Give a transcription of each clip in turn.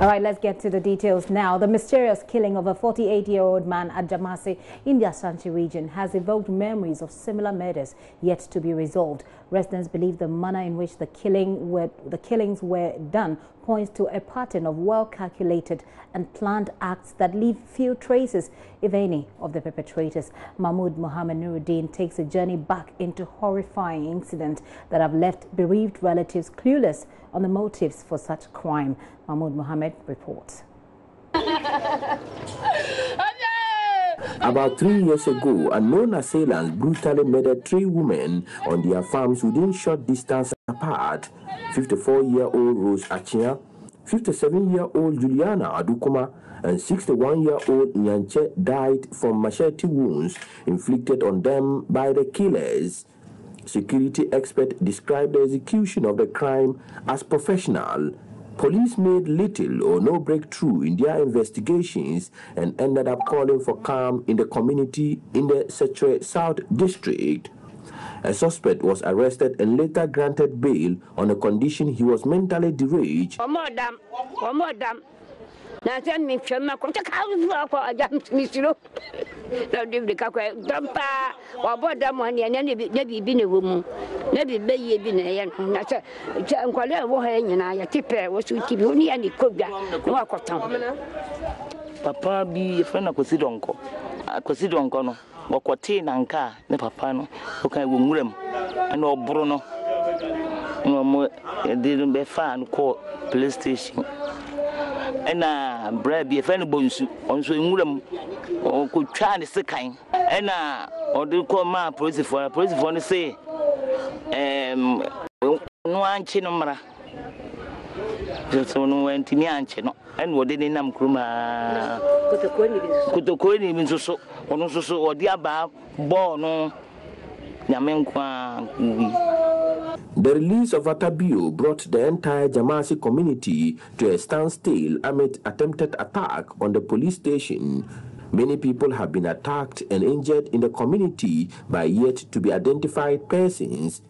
All right, let's get to the details now. The mysterious killing of a 48-year-old man at Jamasi in the Ashanti region has evoked memories of similar murders yet to be resolved. Residents believe the manner in which the killings were done points to a pattern of well-calculated and planned acts that leave few traces, if any, of the perpetrators. Mahmoud Mohammed Nuruddin takes a journey back into horrifying incidents that have left bereaved relatives clueless on the motives for such crime. Mahmoud Mohammed reports. About 3 years ago, unknown assailants brutally murdered 3 women on their farms within short distance apart. 54-year-old Rose Achia, 57-year-old Juliana Adukuma, and 61-year-old Nyanche died from machete wounds inflicted on them by the killers. Security experts described the execution of the crime as professional. Police made little or no breakthrough in their investigations and ended up calling for calm in the community in the Setre South District. A suspect was arrested and later granted bail on a condition he was mentally deranged. Papa be a friend of Cosidonco, no, or Quatin and car, ne papa, okay, Wumrum, and no Bruno. No more, didn't be fan called police station. And bread be a friend of bones on Swingum or could try the second. And or do call my police for the say, no one chinomra. Just on went to Nianchino, and what did in Namkruma could the coin even so, or the above, Bono Yamenqua. The release of Atabio brought the entire Jamasi community to a standstill amid attempted attack on the police station. Many people have been attacked and injured in the community by yet to be identified persons.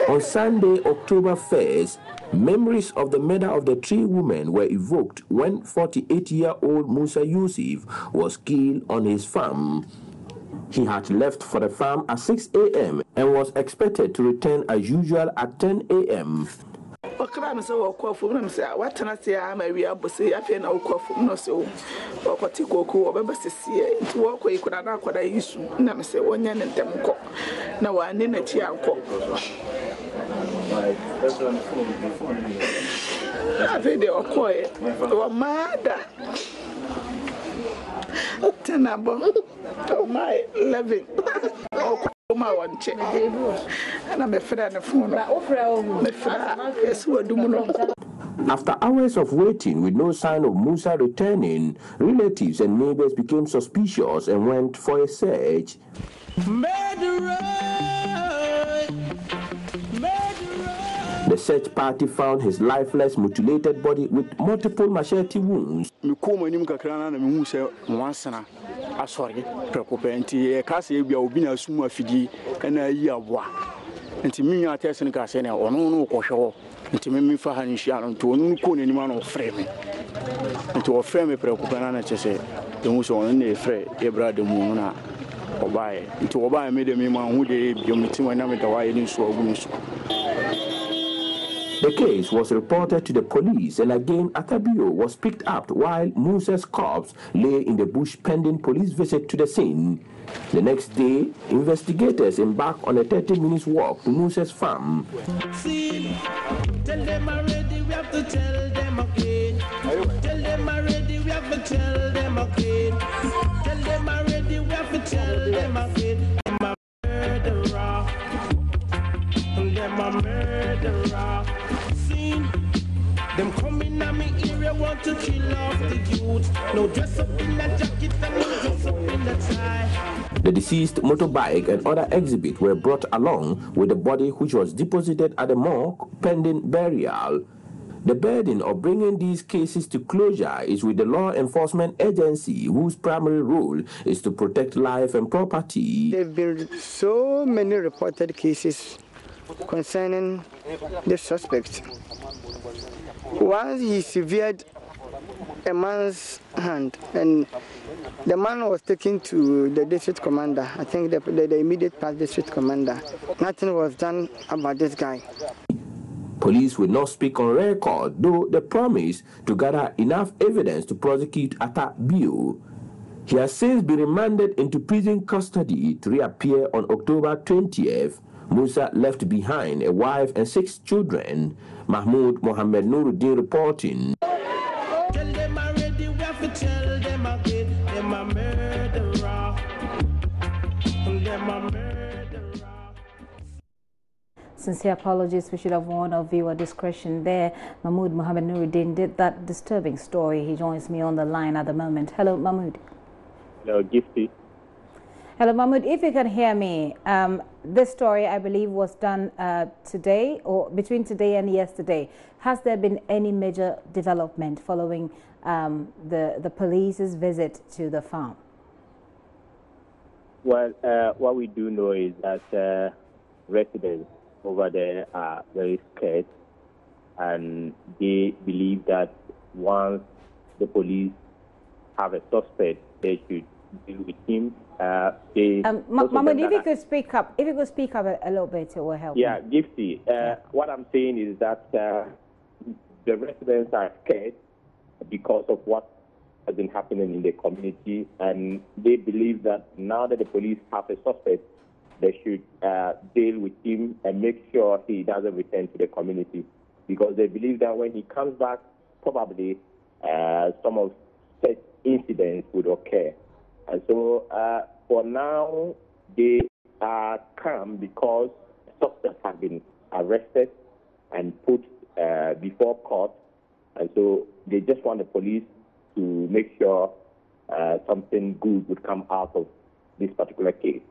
On Sunday, October 1st, memories of the murder of the 3 women were evoked when 48-year-old Musa Yusuf was killed on his farm. He had left for the farm at 6 a.m. and was expected to return as usual at 10 a.m. What can I say? I'm a real bossy. I feel no coffee, no so. Or what you go, or Babas see to walk away could not what I used to. Never say 1 year and Demco. No one in a tianco. I think they are quiet. Oh, mad. Tenable. Oh, my 11. My one check. And I'm a friend of phone. After hours of waiting with no sign of Musa returning, relatives and neighbors became suspicious and went for a search. The search party found his lifeless, mutilated body with multiple machete wounds. Sorry, preoccupante, a case we are being a summa fiji and a year war. And to me, I test in Cassena or no show, and to me for Hanishan to no coon any man of framing. And to a frame preoccupant, I say, the most only afraid, Ebra de Muna, or buy it. To obey made a man who they be meeting when I'm at the wire in Swabunus. The case was reported to the police, and again Atabio was picked up while Musa's corpse lay in the bush pending police visit to the scene. The next day, investigators embarked on a 30-minute walk to Musa's farm. Tell them already, we have to tell them again. Tell them already, we have to tell them again. Tell them already, we have to tell them again. I'm a murderer. I'm a murderer. Them coming at me area want to kill off the youth. No dress up in a jacket and no dress up in a tie. The deceased motorbike and other exhibits were brought along with the body, which was deposited at the morgue pending burial. The burden of bringing these cases to closure is with the law enforcement agency, whose primary role is to protect life and property. There have been so many reported cases concerning the suspect. Once he severed a man's hand, and the man was taken to the district commander, I think the immediate past district commander. Nothing was done about this guy. Police will not speak on record, though they promise to gather enough evidence to prosecute Atta Bio. He has since been remanded into prison custody to reappear on October 20th. Musa left behind a wife and 6 children. Mahmoud Mohammed Nuruddin reporting. Tell them already, we have to tell them again. Them a murderer. Them a murderer. Sincere apologies. We should have warned of viewer discretion there. Mahmoud Mohammed Nuruddin did that disturbing story. He joins me on the line at the moment. Hello, Mahmoud. Hello, Gifty. Hello, Mahmoud. If you can hear me, this story, I believe, was done today or between today and yesterday. Has there been any major development following the police's visit to the farm? Well, what we do know is that residents over there are very scared, and they believe that once the police have a suspect, they should deal with him. Mahmoud, if you could speak up, a little bit, it will help. Yeah, Gifty. What I'm saying is that the residents are scared because of what has been happening in the community, and they believe that now that the police have a suspect, they should deal with him and make sure he doesn't return to the community, because they believe that when he comes back, probably some of such incidents would occur. And so for now, they are calm because suspects have been arrested and put before court. And so they just want the police to make sure something good would come out of this particular case.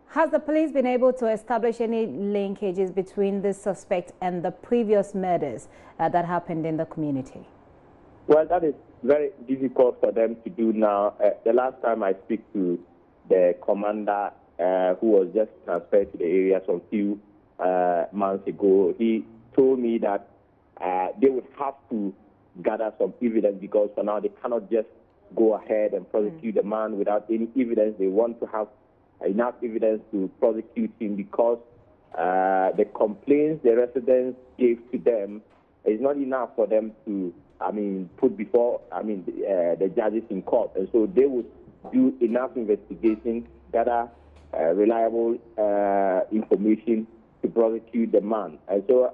Has the police been able to establish any linkages between this suspect and the previous murders that happened in the community? Well, that is very difficult for them to do now. The last time I speak to the commander who was just transferred to the area some few months ago, he told me that they would have to gather some evidence, because for now they cannot just go ahead and prosecute the man without any evidence. They want to have enough evidence to prosecute him, because the complaints the residents gave to them is not enough for them to, put before, the judges in court. And so they would do enough investigation, gather reliable information to prosecute the man. And so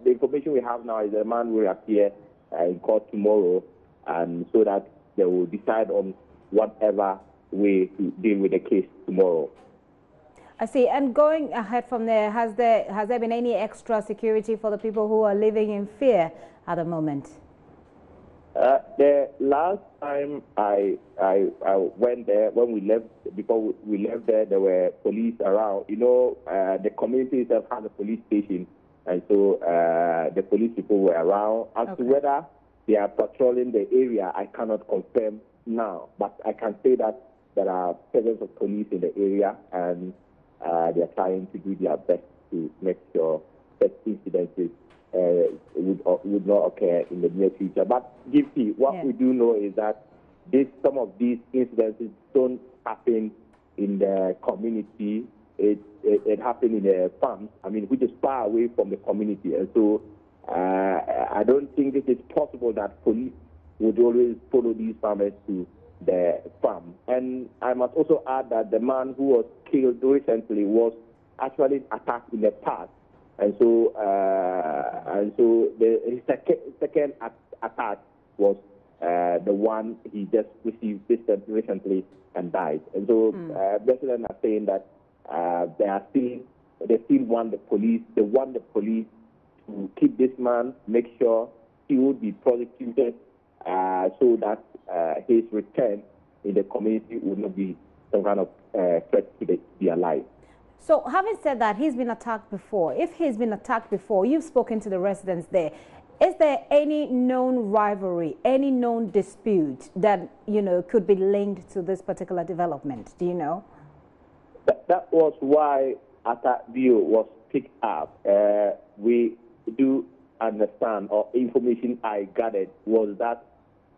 the information we have now is the man will appear in court tomorrow, and so that they will decide on whatever way to deal with the case tomorrow. I see. And going ahead from there, has there been any extra security for the people who are living in fear at the moment? The last time I went there, when we left, before we left there were police around. You know, the community itself has a police station, and so the police people were around. As to whether they are patrolling the area, I cannot confirm now, but I can say that there are presence of police in the area, and they are trying to do their best to make sure that incidences would not occur in the near future. But what we do know is that some of these incidences don't happen in the community. It happened in the farms, which is far away from the community. And so I don't think it is possible that police would always follow these farmers to the farm. And I must also add that the man who was killed recently was actually attacked in the past. And so his second attack was the one he just received recently and died. And so residents are saying that they still want the police. They want the police to keep this man, make sure he will be prosecuted, so that his return in the community would not be some kind of threat to their life. So, having said that, he's been attacked before. If he's been attacked before, you've spoken to the residents there. Is there any known rivalry, any known dispute that, could be linked to this particular development? Do you know? That was why Atta Bio was picked up, we do understand, or information I gathered was that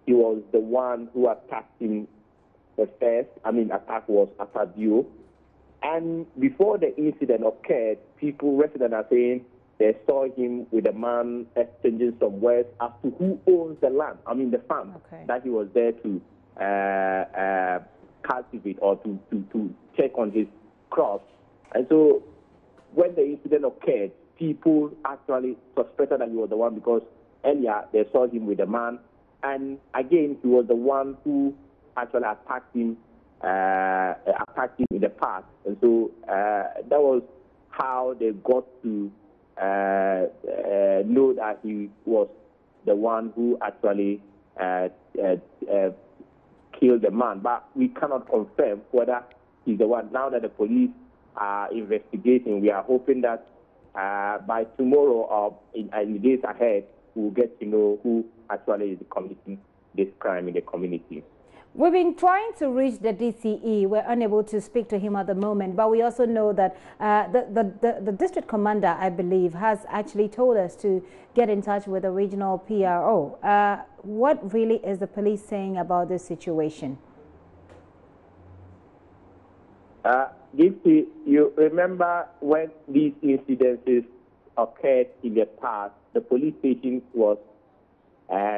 he was the one who attacked him the first. Attack was at Bio. And before the incident occurred, residents are saying they saw him with a man exchanging some words as to who owns the land, the farm, that he was there to cultivate or to check on his crops. And so when the incident occurred, people actually suspected that he was the one because earlier they saw him with a man. And again, he was the one who actually attacked him in the past. And so that was how they got to know that he was the one who actually killed the man. But we cannot confirm whether he's the one. Now that the police are investigating, we are hoping that by tomorrow or in the days ahead, we'll get to know who actually is committing this crime in the community. We've been trying to reach the DCE. We're unable to speak to him at the moment, but we also know that the district commander, I believe, has actually told us to get in touch with the regional PRO. What really is the police saying about this situation? You remember when these incidences occurred in the past, the police station was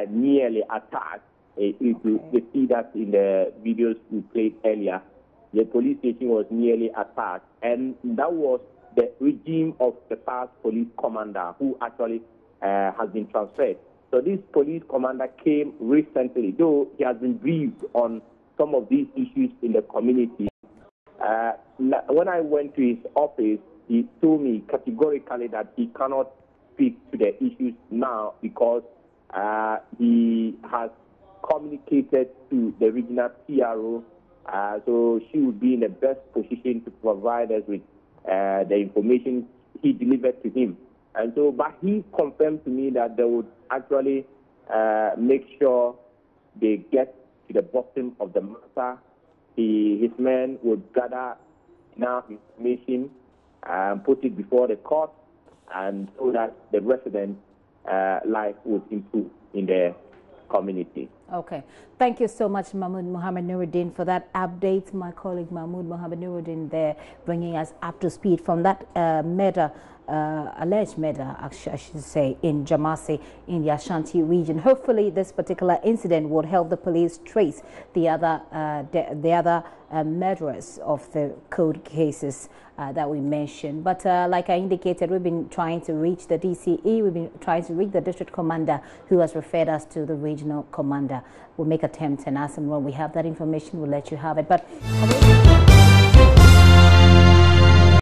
nearly attacked. You see that in the videos we played earlier. The police station was nearly attacked, and that was the regime of the past police commander who actually has been transferred. So this police commander came recently, though he has been briefed on some of these issues in the community. When I went to his office, he told me categorically that he cannot speak to the issues now because he has communicated to the regional PRO, so she would be in the best position to provide us with the information he delivered to him. And so, but he confirmed to me that they would actually make sure they get to the bottom of the matter. His men would gather enough information and put it before the court, and so that the residents' life would improve in the community. Okay. Thank you so much, Mahmoud Mohammed Nuruddin, for that update. My colleague Mahmoud Mohammed Nuruddin there, bringing us up to speed from that alleged murder, I should say, in Jamasi in the Ashanti region. Hopefully, this particular incident would help the police trace the other murderers of the code cases that we mentioned. But like I indicated, we've been trying to reach the DCE. We've been trying to reach the district commander, who has referred us to the regional commander. We'll make attempts, and as and when we have that information, we'll let you have it. But